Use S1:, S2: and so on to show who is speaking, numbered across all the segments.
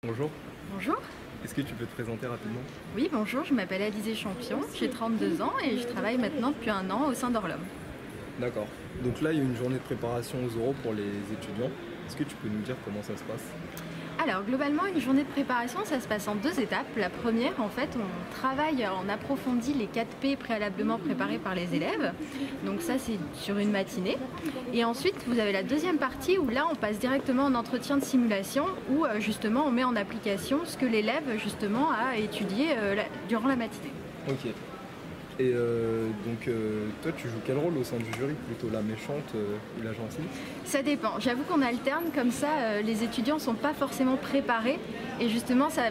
S1: Bonjour,
S2: Bonjour.
S1: est-ce que tu peux te présenter rapidement?
S2: Oui, bonjour, je m'appelle Alizée Champion, j'ai 32 ans et je travaille maintenant depuis un an au sein d'Orlom.
S1: D'accord. Donc là, il y a une journée de préparation aux oraux pour les étudiants. Est-ce que tu peux nous dire comment ça se passe?
S2: Alors, globalement, une journée de préparation, ça se passe en deux étapes. La première, en fait, on travaille en approfondi les 4 P préalablement préparés par les élèves. Donc ça, c'est sur une matinée. Et ensuite, vous avez la deuxième partie où là, on passe directement en entretien de simulation où justement, on met en application ce que l'élève, justement, a étudié durant la matinée.
S1: Ok. Et toi, tu joues quel rôle au sein du jury? Plutôt la méchante ou la gentille?
S2: Ça dépend. J'avoue qu'on alterne comme ça, les étudiants ne sont pas forcément préparés et justement ça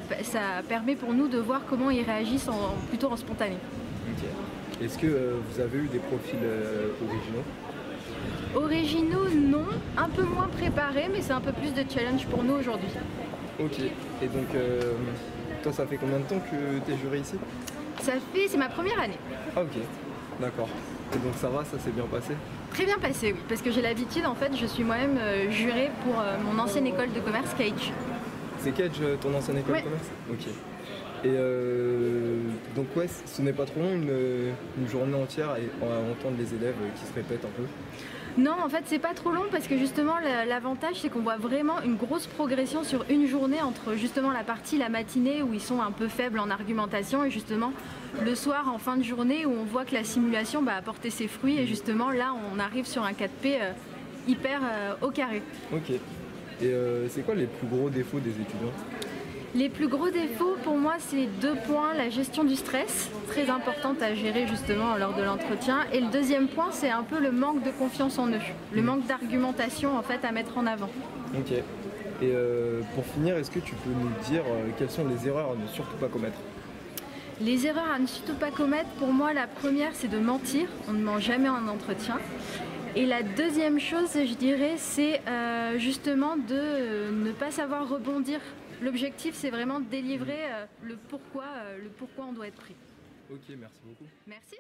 S2: permet pour nous de voir comment ils réagissent plutôt en spontané.
S1: Ok. Est-ce que vous avez eu des profils originaux?
S2: Originaux, non. Un peu moins préparés, mais c'est un peu plus de challenge pour nous aujourd'hui.
S1: Ok. Et donc, toi, ça fait combien de temps que tu es juré ici?
S2: C'est ma première année.
S1: Ah ok, d'accord. Et donc ça va, ça s'est bien passé?
S2: Très bien passé, oui, parce que j'ai l'habitude, en fait, je suis moi-même jurée pour mon ancienne école de commerce, Cage.
S1: C'est Kedge, ton ancienne école
S2: Ouais.
S1: de commerce? Ok. Et donc ouais, ce n'est pas trop long une journée entière à entendre les élèves qui se répètent un peu?
S2: Non, en fait, c'est pas trop long parce que justement, l'avantage, c'est qu'on voit vraiment une grosse progression sur une journée entre justement la matinée où ils sont un peu faibles en argumentation et justement le soir en fin de journée où on voit que la simulation a porté ses fruits et justement là, on arrive sur un 4P hyper au carré.
S1: Ok. Et c'est quoi les plus gros défauts des étudiants?
S2: Les plus gros défauts pour moi, c'est 2 points. La gestion du stress, très importante à gérer justement lors de l'entretien. Et le deuxième point, c'est un peu le manque de confiance en eux, le manque d'argumentation en fait à mettre en avant.
S1: Ok. Et pour finir, est-ce que tu peux nous dire quelles sont les erreurs à ne surtout pas commettre?
S2: Les erreurs à ne surtout pas commettre, pour moi, la première, c'est de mentir. On ne ment jamais en entretien. Et la deuxième chose, je dirais, c'est justement de ne pas savoir rebondir. L'objectif, c'est vraiment de délivrer le pourquoi on doit être pris.
S1: Ok, merci beaucoup.
S2: Merci.